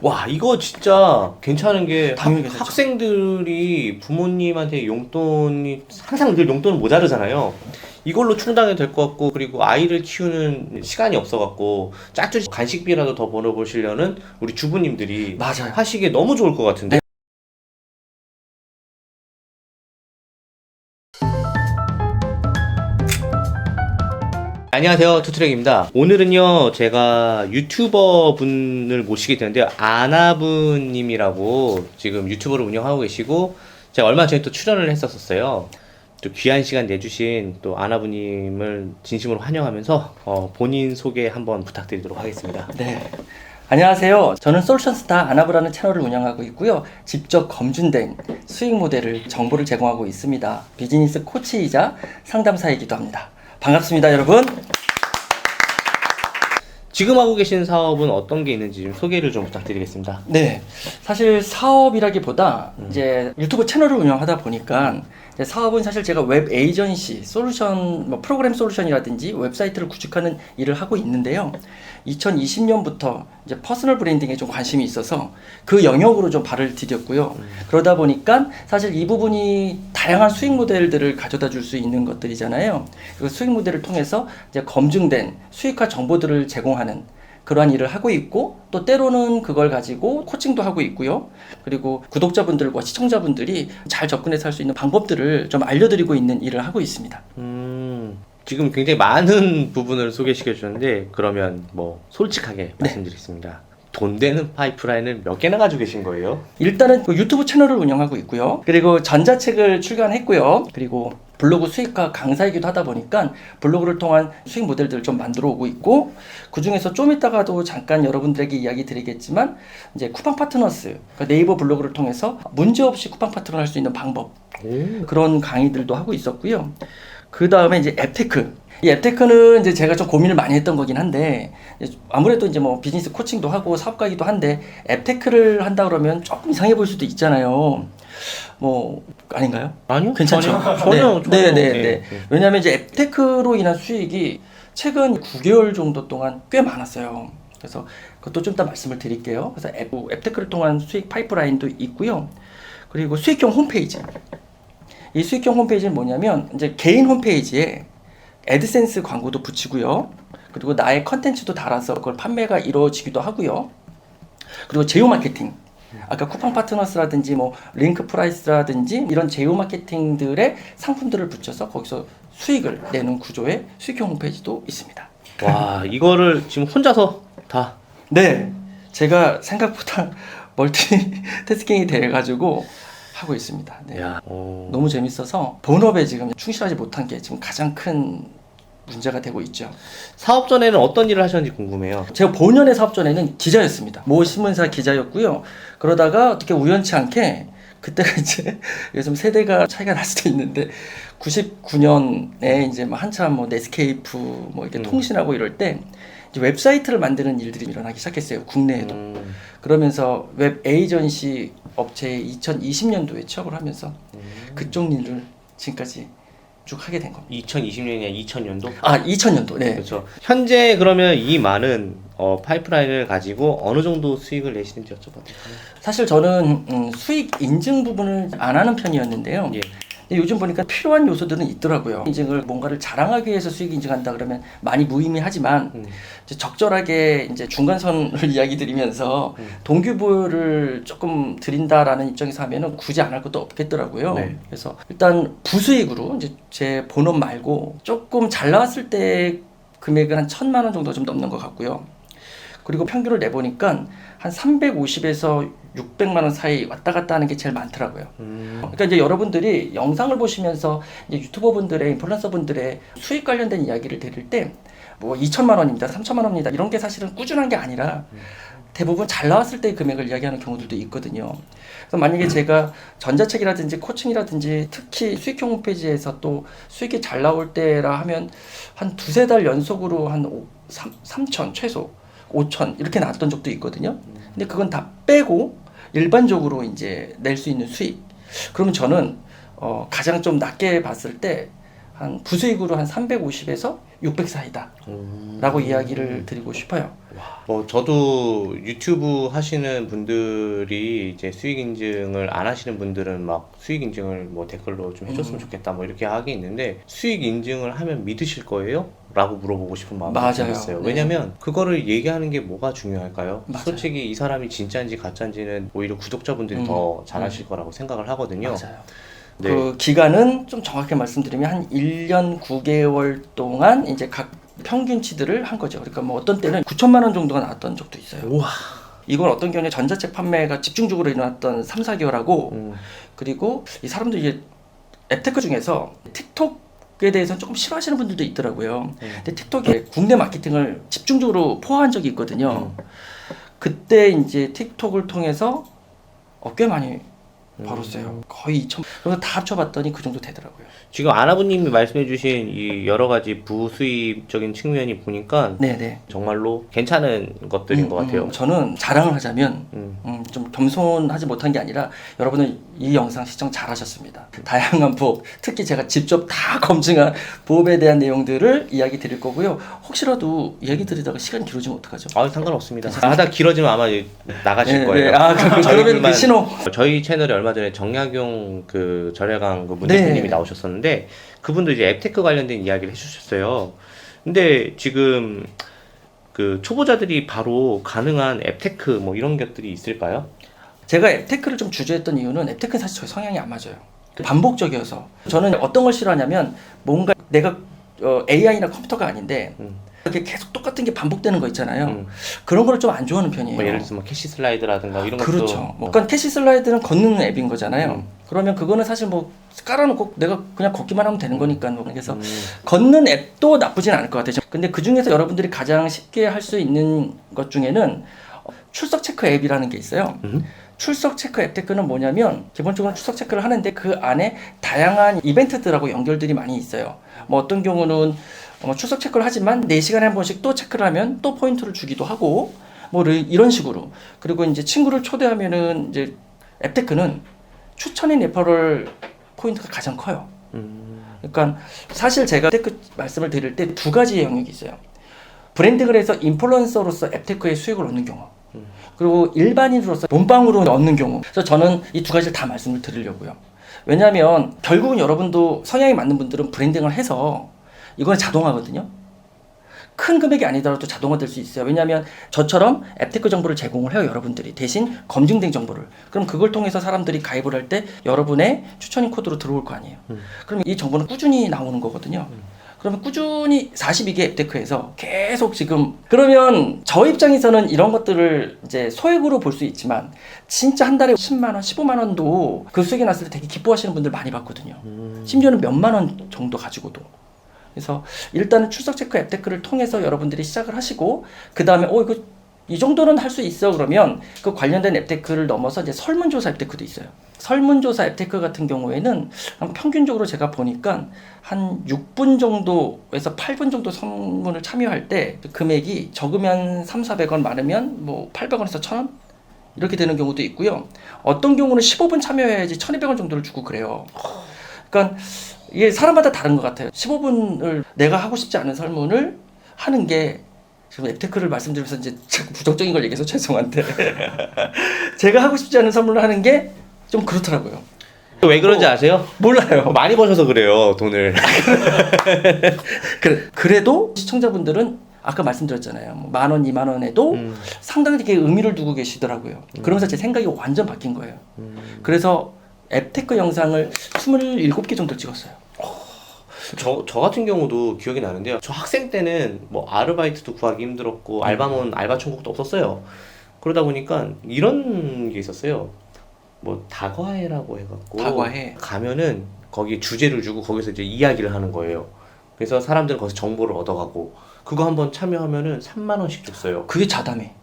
와, 이거 진짜 괜찮은 게 당연히 괜찮죠. 학생들이 부모님한테 용돈이 항상 늘 용돈은 모자르잖아요. 이걸로 충당이 될 것 같고, 그리고 아이를 키우는 시간이 없어갖고 짜투리 간식비라도 더 벌어보시려는 우리 주부님들이 맞아요. 하시기에 너무 좋을 것 같은데. 안녕하세요, 투트랙입니다. 오늘은요, 제가 유튜버 분을 모시게 되는데요. 아나부님이라고 지금 유튜버를 운영하고 계시고, 제가 얼마 전에 또 출연을 했었어요. 또 귀한 시간 내주신 또 아나부님을 진심으로 환영하면서 본인 소개 한번 부탁드리도록 하겠습니다. 네. 안녕하세요. 저는 솔루션스타 아나부라는 채널을 운영하고 있고요. 직접 검증된 수익 모델을 정보를 제공하고 있습니다. 비즈니스 코치이자 상담사이기도 합니다. 반갑습니다, 여러분. 지금 하고 계신 사업은 어떤 게 있는지 좀 소개를 좀 부탁드리겠습니다. 네. 사실 사업이라기보다 이제 유튜브 채널을 운영하다 보니까 이제 사업은 사실 제가 웹 에이전시, 솔루션, 뭐 프로그램 솔루션이라든지 웹사이트를 구축하는 일을 하고 있는데요. 2020년부터 이제 퍼스널 브랜딩에 좀 관심이 있어서 그 영역으로 좀 발을 디뎠고요. 그러다 보니까 사실 이 부분이 다양한 수익 모델들을 가져다 줄 수 있는 것들이잖아요. 그 수익 모델을 통해서 이제 검증된 수익화 정보들을 제공하는 그러한 일을 하고 있고, 또 때로는 그걸 가지고 코칭도 하고 있고요. 그리고 구독자분들과 시청자분들이 잘 접근해서 할 수 있는 방법들을 좀 알려드리고 있는 일을 하고 있습니다. 지금 굉장히 많은 부분을 소개시켜 주셨는데, 그러면 뭐 솔직하게 말씀드리겠습니다. 돈 되는 파이프라인을 몇 개나 가지고 계신 거예요? 일단은 그 유튜브 채널을 운영하고 있고요. 그리고 전자책을 출간했고요. 그리고 블로그 수익화 강사이기도 하다 보니까 블로그를 통한 수익 모델들을 좀 만들어 오고 있고, 그 중에서 좀 이따가도 잠깐 여러분들에게 이야기 드리겠지만, 이제 쿠팡 파트너스, 그러니까 네이버 블로그를 통해서 문제없이 쿠팡 파트너를 할 수 있는 방법, 그런 강의들도 하고 있었고요. 그 다음에 이제 앱테크. 이 앱테크는 이제 제가 좀 고민을 많이 했던 거긴 한데, 아무래도 이제 뭐 비즈니스 코칭도 하고 사업가이기도 한데, 앱테크를 한다 그러면 조금 이상해 보일 수도 있잖아요. 뭐 아닌가요? 아니요. 괜찮죠? 전혀. 네. 왜냐하면 이제 앱테크로 인한 수익이 최근 9개월 정도 동안 꽤 많았어요. 그래서 그것도 좀 이따 말씀을 드릴게요. 그래서 앱테크를 통한 수익 파이프라인도 있고요. 그리고 수익형 홈페이지. 이 수익형 홈페이지는 뭐냐면 이제 개인 홈페이지에 애드센스 광고도 붙이고요. 그리고 나의 컨텐츠도 달아서 그걸 판매가 이루어지기도 하고요. 그리고 제휴 마케팅. 아까 쿠팡 파트너스라든지 뭐 링크 프라이스라든지 이런 제휴 마케팅들의 상품들을 붙여서 거기서 수익을 내는 구조의 수익형 홈페이지도 있습니다. 와, 이거를 지금 혼자서 다. 네, 제가 생각보다 멀티태스킹이 돼가지고 하고 있습니다. 네. 야, 너무 재밌어서 본업에 지금 충실하지 못한 게 지금 가장 큰 문제가 되고 있죠. 사업 전에는 어떤 일을 하셨는지 궁금해요. 제가 본연의 사업 전에는 기자였습니다. 모 신문사 기자였고요. 그러다가 어떻게 우연치 않게 그때가 이제 요즘 세대가 차이가 날 수도 있는데 99년에 이제 뭐 한참 뭐 넷스케이프 뭐 이렇게 통신하고 이럴 때 이제 웹사이트를 만드는 일들이 일어나기 시작했어요. 국내에도. 그러면서 웹 에이전시 업체에 2020년도에 취업을 하면서 그쪽 일을 지금까지 쭉 하게 된 겁니다. 2020년이냐 2000년도? 아, 2000년도. 네. 그렇죠. 현재 그러면 이 많은 파이프라인을 가지고 어느 정도 수익을 내시는지 여쭤봐도 될까요? 사실 저는 수익 인증 부분을 안 하는 편이었는데요. 예. 근데 요즘 보니까 필요한 요소들은 있더라고요. 인증을 뭔가를 자랑하기 위해서 수익 인증한다 그러면 많이 무의미하지만 이제 적절하게 이제 중간선을 이야기 드리면서 동기부여를 조금 드린다라는 입장에서 하면은 굳이 안 할 것도 없겠더라고요. 네. 그래서 일단 부수익으로 이제 제 본업 말고 조금 잘 나왔을 때 금액은 한 1,000만 원 정도 좀 넘는 것 같고요. 그리고 평균을 내보니까 한 350에서 600만 원 사이 왔다 갔다 하는 게 제일 많더라고요. 그러니까 이제 여러분들이 영상을 보시면서 이제 유튜버 분들의 인플루언서 분들의 수익 관련된 이야기를 드릴 때 뭐 2천만 원입니다, 3천만 원입니다 이런 게 사실은 꾸준한 게 아니라 대부분 잘 나왔을 때의 금액을 이야기하는 경우들도 있거든요. 그래서 만약에 제가 전자책이라든지 코칭이라든지 특히 수익형 홈페이지에서 또 수익이 잘 나올 때라 하면 한 두세 달 연속으로 한 3천 최소 5천 이렇게 나왔던 적도 있거든요. 근데 그건 다 빼고 일반적으로 이제 낼 수 있는 수익. 그러면 저는 가장 좀 낮게 봤을 때 한 부수익으로 한 350에서 600 사이다 라고 이야기를 드리고 싶어요. 뭐 저도 유튜브 하시는 분들이 이제 수익 인증을 안 하시는 분들은 막 수익 인증을 뭐 댓글로 좀 해줬으면 좋겠다 뭐 이렇게 하게 있는데, 수익 인증을 하면 믿으실 거예요? 라고 물어보고 싶은 마음이 맞아요. 들었어요. 네. 왜냐면 그거를 얘기하는 게 뭐가 중요할까요? 맞아요. 솔직히 이 사람이 진짜인지 가짜인지는 오히려 구독자분들이 더 잘 아실 거라고 생각을 하거든요. 맞아요. 네. 그 기간은 좀 정확히 말씀드리면 한 1년 9개월 동안 이제 각 평균치들을 한 거죠. 그러니까 뭐 어떤 때는 9천만 원 정도가 나왔던 적도 있어요. 우와. 이건 어떤 경우에 전자책 판매가 집중적으로 일어났던 3, 4개월하고 그리고 이 사람들 이제 앱테크 중에서 틱톡에 대해서는 조금 싫어하시는 분들도 있더라고요. 근데 틱톡에 국내 마케팅을 집중적으로 포화한 적이 있거든요. 그때 이제 틱톡을 통해서 꽤 많이 벌었어요. 거의 2천. 그래서 다 합쳐봤더니 그 정도 되더라고요. 지금 아나부님이 말씀해주신 이 여러 가지 부수입적인 측면이 보니까 네네. 정말로 괜찮은 것들인 것 같아요. 저는 자랑을 하자면 좀 겸손하지 못한 게 아니라 여러분은 이 영상 시청 잘하셨습니다. 다양한 보험, 특히 제가 직접 다 검증한 보험에 대한 내용들을 이야기 드릴 거고요. 혹시라도 이야기 드리다가 시간이 길어지면 어떡하죠? 아, 상관없습니다. 하다 길어지면 아마 나가실 거예요. 그러면 그 신호. 저희 채널에 얼마 전에 정약용 그 절약왕 그 문 대표님이 네. 나오셨었는데, 그분도 이제 앱테크 관련된 이야기를 해주셨어요. 근데 지금 그 초보자들이 바로 가능한 앱테크 뭐 이런 것들이 있을까요? 제가 앱테크를 좀 주저했던 이유는 앱테크는 사실 저희 성향이 안 맞아요. 반복적이어서. 저는 어떤 걸 싫어하냐면 뭔가 내가 AI나 컴퓨터가 아닌데 이렇게 계속 똑같은 게 반복되는 거 있잖아요. 그런 거를 좀 안 좋아하는 편이에요. 뭐 예를 들어서 뭐 캐시 슬라이드라든가 이런 것도. 그렇죠. 그러니까 캐시 슬라이드는 걷는 앱인 거잖아요. 그러면 그거는 사실 뭐 깔아놓고 내가 그냥 걷기만 하면 되는 거니까. 그래서 걷는 앱도 나쁘진 않을 것 같아요. 근데 그 중에서 여러분들이 가장 쉽게 할 수 있는 것 중에는 출석 체크 앱이라는 게 있어요. 출석 체크 앱테크는 뭐냐면 기본적으로 출석 체크를 하는데 그 안에 다양한 이벤트들하고 연결들이 많이 있어요. 뭐 어떤 경우는 출석 체크를 하지만 4시간에 한 번씩 또 체크를 하면 또 포인트를 주기도 하고 뭐 이런 식으로. 그리고 이제 친구를 초대하면은 이제 앱테크는 추천인 레퍼럴 포인트가 가장 커요. 그러니까 사실 제가 앱테크 말씀을 드릴 때 두 가지 영역이 있어요. 브랜딩을 해서 인플루언서로서 앱테크의 수익을 얻는 경우, 그리고 일반인으로서 몸빵으로 얻는 경우. 그래서 저는 이 두 가지를 다 말씀을 드리려고요. 왜냐하면 결국은 여러분도 성향이 맞는 분들은 브랜딩을 해서 이건 자동화거든요. 큰 금액이 아니더라도 자동화될 수 있어요. 왜냐하면 저처럼 앱테크 정보를 제공을 해요. 여러분들이 대신 검증된 정보를. 그럼 그걸 통해서 사람들이 가입을 할 때 여러분의 추천인 코드로 들어올 거 아니에요. 그럼 이 정보는 꾸준히 나오는 거거든요. 그러면 꾸준히 42개 앱테크에서 계속 지금, 그러면 저 입장에서는 이런 것들을 이제 소액으로 볼 수 있지만 진짜 한 달에 10만 원, 15만 원도 그 수익이 났을 때 되게 기뻐하시는 분들 많이 봤거든요. 심지어는 몇만 원 정도 가지고도. 그래서 일단은 출석 체크 앱테크를 통해서 여러분들이 시작을 하시고, 그 다음에 이거 이 정도는 할 수 있어 그러면 그 관련된 앱테크를 넘어서 이제 설문조사 앱테크도 있어요. 설문조사 앱테크 같은 경우에는 평균적으로 제가 보니까 한 6분 정도에서 8분 정도 설문을 참여할 때 금액이 적으면 300-400원, 많으면 뭐 800원에서 1000원 이렇게 되는 경우도 있고요. 어떤 경우는 15분 참여해야지 1200원 정도를 주고 그래요. 그러니까 이게 사람마다 다른 것 같아요. 15분을 내가 하고 싶지 않은 설문을 하는 게, 지금 앱테크를 말씀드리면서 이제 자꾸 부정적인 걸 얘기해서 죄송한데 제가 하고 싶지 않은 설문을 하는 게 좀 그렇더라고요. 왜 그런지 아세요? 몰라요. 많이 버셔서 그래요, 돈을. 그래도 시청자분들은 아까 말씀드렸잖아요. 뭐 10,000원, 20,000원에도 상당히 되게 의미를 두고 계시더라고요. 그러면서 제 생각이 완전 바뀐 거예요. 그래서 앱테크 영상을 27개 정도 찍었어요. 저 같은 경우도 기억이 나는데요. 저 학생 때는 뭐 아르바이트도 구하기 힘들었고 알바몬 알바 천국도 없었어요. 그러다 보니까 이런 게 있었어요. 뭐 다과회라고 해갖고 다과회. 가면은 거기 주제를 주고 거기서 이제 이야기를 하는 거예요. 그래서 사람들은 거기서 정보를 얻어가고 그거 한번 참여하면은 3만 원씩 줬어요. 그게 자담회.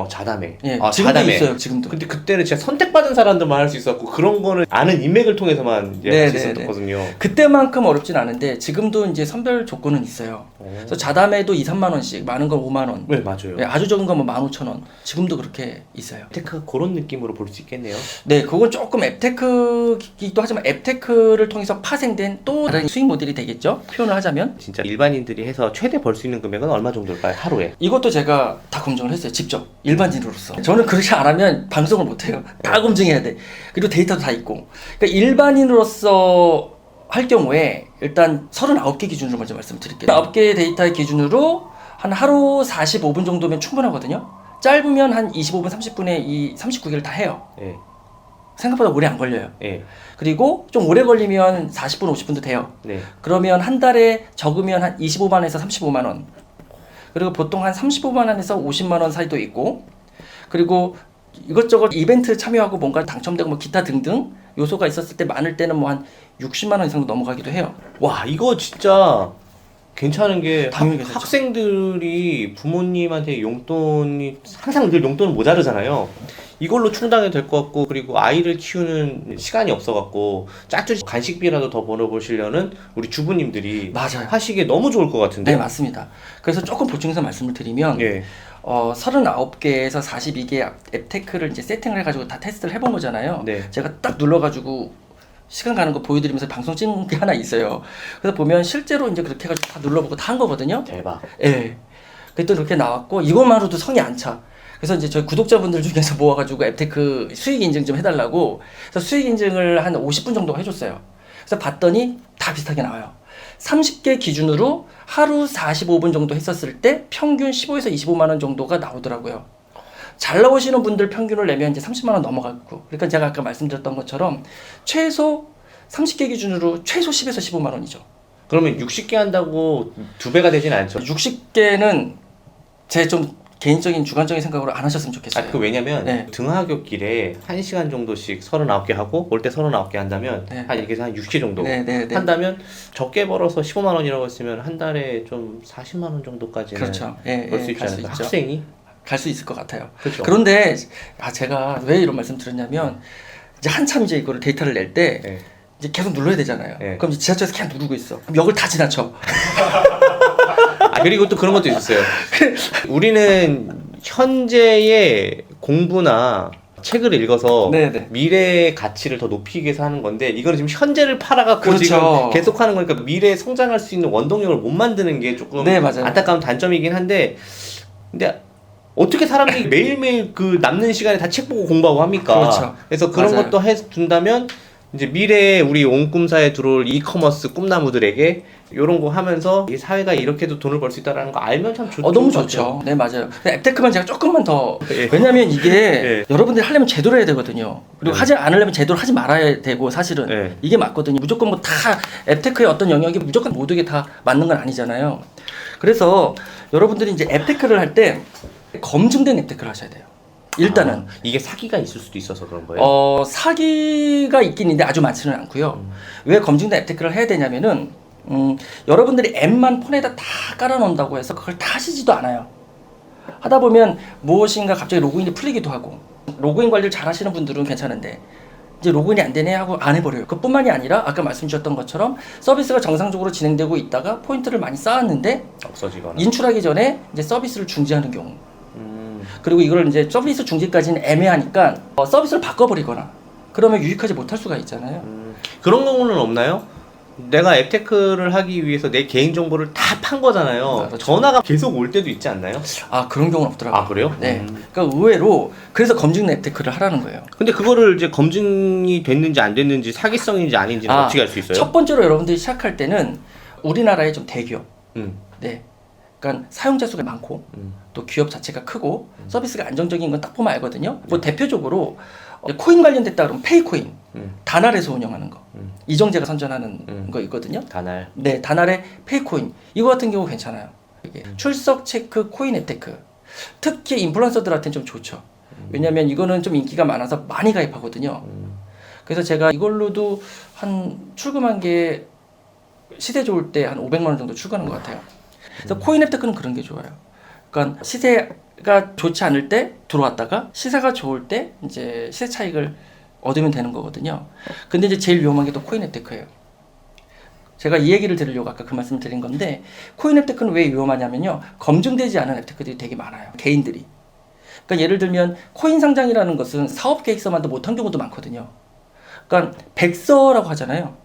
자담회. 예, 아, 지금도 자담회. 있어요. 지금도. 근데 그때는 진짜 선택받은 사람들만 할 수 있었고 그런 거는 아는 인맥을 통해서만 이제 할 수 있었거든요. 그때만큼 어렵진 않은데 지금도 이제 선별 조건은 있어요. 그래서 자담에도 2, 3만 원씩, 많은 건 5만 원. 네, 맞아요. 네, 아주 적은 건 뭐 15,000원. 지금도 그렇게 있어요. 앱테크 그런 느낌으로 볼 수 있겠네요. 네, 그건 조금 앱테크이기도 하지만 앱테크를 통해서 파생된 또 다른 수익 모델이 되겠죠? 표현을 하자면. 진짜 일반인들이 해서 최대 벌 수 있는 금액은 얼마 정도일까요? 하루에? 이것도 제가 다 검증을 했어요. 직접. 일반인으로서. 저는 그렇게 안 하면 방송을 못 해요. 다 검증해야 돼. 그리고 데이터도 다 있고. 그러니까 일반인으로서 할 경우에 일단 39개 기준으로 먼저 말씀드릴게요. 9개 데이터의 기준으로 한 하루 45분 정도면 충분하거든요. 짧으면 한 25분, 30분에 이 39개를 다 해요. 예. 생각보다 오래 안 걸려요. 예. 그리고 좀 오래 걸리면 40분, 50분도 돼요. 네. 그러면 한 달에 적으면 한 25만 원에서 35만 원. 그리고 보통 한 35만 원에서 50만 원 사이도 있고, 그리고 이것저것 이벤트 참여하고 뭔가 당첨되고 뭐 기타 등등 요소가 있었을 때 많을 때는 뭐 한 60만 원 이상도 넘어가기도 해요. 와, 이거 진짜 괜찮은 게 당연히 괜찮죠. 학생들이 부모님한테 용돈이 항상 늘 용돈은 모자르잖아요. 이걸로 충당이 될 것 같고, 그리고 아이를 키우는 시간이 없어갖고 짜투리 간식비라도 더 벌어보시려는 우리 주부님들이 맞아요. 하시기에 너무 좋을 것 같은데. 네, 맞습니다. 그래서 조금 보충해서 말씀을 드리면 예. 39개에서 42개 앱테크를 이제 세팅을 해가지고 다 테스트를 해본 거잖아요. 네. 제가 딱 눌러가지고 시간 가는 거 보여드리면서 방송 찍은 게 하나 있어요. 그래서 보면 실제로 이제 그렇게 해가지고 다 눌러보고 다 한 거거든요. 대박. 예. 그때 그렇게 나왔고 이것만으로도 성이 안 차. 그래서 이제 저희 구독자분들 중에서 모아가지고 앱테크 수익 인증 좀 해달라고. 그래서 수익 인증을 한 50분 정도 해줬어요. 그래서 봤더니 다 비슷하게 나와요. 30개 기준으로 하루 45분 정도 했었을 때 평균 15에서 25만 원 정도가 나오더라고요. 잘 나오시는 분들 평균을 내면 이제 30만 원 넘어가고. 그러니까 제가 아까 말씀드렸던 것처럼 최소 30개 기준으로 최소 10에서 15만 원이죠. 그러면 60개 한다고 2배가 되진 않죠? 60개는 제 좀 개인적인 주관적인 생각으로 안 하셨으면 좋겠어요. 아, 그 왜냐면 네. 등하굣길에 1시간 정도씩 39개 하고 올 때 39개 한다면 네. 한 이렇게 해서 한 60개 정도 네, 네, 네. 한다면 적게 벌어서 15만 원이라고 했으면 한 달에 좀 40만 원 정도까지는 그렇죠. 예, 벌 수 있지 갈 수 않을까? 있죠. 학생이? 갈 수 있을 것 같아요. 그렇죠. 그런데 제가 왜 이런 말씀 드렸냐면 이제 한참 이제 이거를 데이터를 낼 때 네. 이제 계속 눌러야 되잖아요. 네. 그럼 이제 지하철에서 그냥 누르고 있어. 그럼 역을 다 지나쳐. 아, 그리고 또 그런 것도 있었어요. 우리는 현재의 공부나 책을 읽어서 네네. 미래의 가치를 더 높이기 위해서 하는 건데 이거는 지금 현재를 팔아갖고 그렇죠. 지금 계속하는 거니까 미래에 성장할 수 있는 원동력을 못 만드는 게 조금 네, 맞아요. 안타까운 단점이긴 한데 근데 어떻게 사람들이 매일매일 그 남는 시간에 다 책 보고 공부하고 합니까? 그렇죠. 그래서 그런 맞아요. 것도 해둔다면 이제 미래에 우리 온꿈사에 들어올 이커머스 꿈나무들에게 이런 거 하면서 이 사회가 이렇게도 돈을 벌 수 있다는 거 알면 참 좋죠. 너무 좋죠. 네, 맞아요. 근데 앱테크만 제가 조금만 더 예. 왜냐면 이게 예. 여러분들이 하려면 제대로 해야 되거든요. 그리고 네. 하지 않으려면 제대로 하지 말아야 되고 사실은 예. 이게 맞거든요. 무조건 뭐 다 앱테크의 어떤 영역이 무조건 모두게 다 맞는 건 아니잖아요. 그래서 여러분들이 이제 앱테크를 할 때 검증된 앱테크를 하셔야 돼요. 일단은 아, 이게 사기가 있을 수도 있어서 그런 거예요. 사기가 있긴 있는데 아주 많지는 않고요. 왜 검증된 앱테크를 해야 되냐면은 여러분들이 앱만 폰에다 다 깔아놓는다고 해서 그걸 다 하시지도 않아요. 하다 보면 무엇인가 갑자기 로그인이 풀리기도 하고 로그인 관리를 잘 하시는 분들은 괜찮은데 이제 로그인이 안 되네 하고 안 해버려요. 그뿐만이 아니라 아까 말씀 주셨던 것처럼 서비스가 정상적으로 진행되고 있다가 포인트를 많이 쌓았는데 없어지거나. 인출하기 전에 이제 서비스를 중지하는 경우. 그리고 이걸 이제 서비스 중지까지는 애매하니까 서비스를 바꿔버리거나 그러면 유익하지 못할 수가 있잖아요. 그런 경우는 없나요? 내가 앱테크를 하기 위해서 내 개인 정보를 다 판 거잖아요. 그렇죠. 전화가 계속 올 때도 있지 않나요? 아 그런 경우는 없더라고요. 아, 그래요? 네. 그러니까 의외로 그래서 검증된 앱테크를 하라는 거예요. 근데 그거를 이제 검증이 됐는지 안 됐는지 사기성인지 아닌지는 어떻게 알 수 있어요? 첫 번째로 여러분들이 시작할 때는 우리나라의 좀 대기업, 네, 그러니까 사용자 수가 많고 또 기업 자체가 크고 서비스가 안정적인 건 딱 보면 알거든요. 뭐 대표적으로 코인 관련됐다 그러면 페이코인, 다날에서 운영하는 거, 이정재가 선전하는 거 있거든요. 다날. 네, 다날의 페이코인 이거 같은 경우 괜찮아요. 이게 출석 체크 코인 앱테크 특히 인플루언서들한테는 좀 좋죠. 왜냐하면 이거는 좀 인기가 많아서 많이 가입하거든요. 그래서 제가 이걸로도 한 출금한 게 시세 좋을 때 한 500만 원 정도 출금하는 것 같아요. 그래서 코인 앱테크는 그런 게 좋아요. 그러니까 시세가 좋지 않을 때 들어왔다가 시세가 좋을 때 이제 시세 차익을 얻으면 되는 거거든요. 근데 이제 제일 위험한 게 또 코인 앱테크예요. 제가 이 얘기를 드리려고 아까 그 말씀을 드린 건데 코인 앱테크는 왜 위험하냐면요. 검증되지 않은 앱테크들이 되게 많아요. 개인들이. 그러니까 예를 들면 코인 상장이라는 것은 사업 계획서만도 못한 경우도 많거든요. 그러니까 백서라고 하잖아요.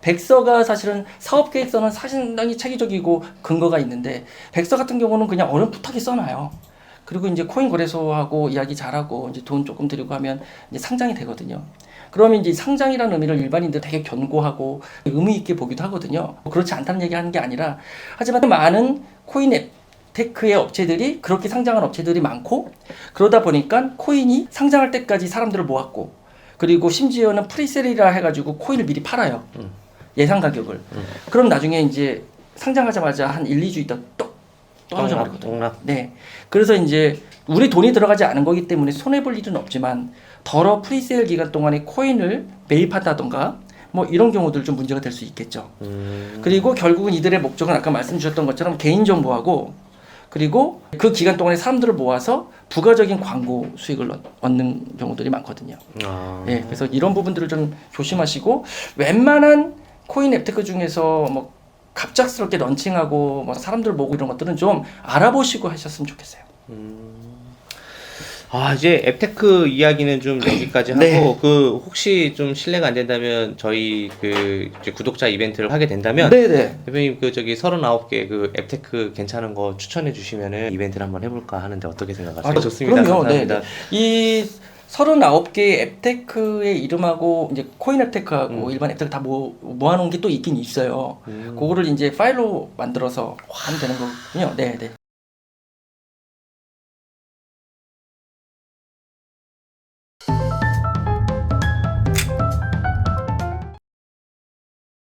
백서가 사실은 사업 계획서는 상당히 체계적이고 근거가 있는데 백서 같은 경우는 그냥 어렴풋하게 써놔요. 그리고 이제 코인 거래소하고 이야기 잘하고 이제 돈 조금 들이고 하면 이제 상장이 되거든요. 그러면 이제 상장이라는 의미를 일반인들 되게 견고하고 의미 있게 보기도 하거든요. 그렇지 않다는 얘기 하는 게 아니라 하지만 많은 코인 앱 테크의 업체들이 그렇게 상장한 업체들이 많고 그러다 보니까 코인이 상장할 때까지 사람들을 모았고 그리고 심지어는 프리셀이라 해가지고 코인을 미리 팔아요. 예상 가격을. 그럼 나중에 이제 상장하자마자 한 1, 2주 있다 또 떨어져 버리거든요. 네. 그래서 이제 우리 돈이 들어가지 않은 거기 때문에 손해 볼 일은 없지만 더러 프리세일 기간 동안에 코인을 매입한다던가 뭐 이런 경우들 좀 문제가 될 수 있겠죠. 그리고 결국은 이들의 목적은 아까 말씀 주셨던 것처럼 개인 정보하고 그리고 그 기간 동안에 사람들을 모아서 부가적인 광고 수익을 얻는 경우들이 많거든요. 예, 그래서 이런 부분들을 좀 조심하시고 웬만한 코인 앱테크 중에서 뭐 갑작스럽게 런칭하고 뭐 사람들 모으고 이런 것들은 좀 알아보시고 하셨으면 좋겠어요. 이제 앱테크 이야기는 좀 여기까지 하고 네. 그 혹시 좀 실례가 안 된다면 저희 그 이제 구독자 이벤트를 하게 된다면 네네. 대표님 그 저기 39개 그 앱테크 괜찮은 거 추천해 주시면은 이벤트를 한번 해볼까 하는데 어떻게 생각하세요? 좋습니다. 그럼요. 감사합니다. 네. 이 39개의 앱테크의 이름하고 이제 코인 앱테크하고 일반 앱테크 다 모아놓은 게 또 있긴 있어요. 그거를 이제 파일로 만들어서 하면 되는 거군요. 네, 네.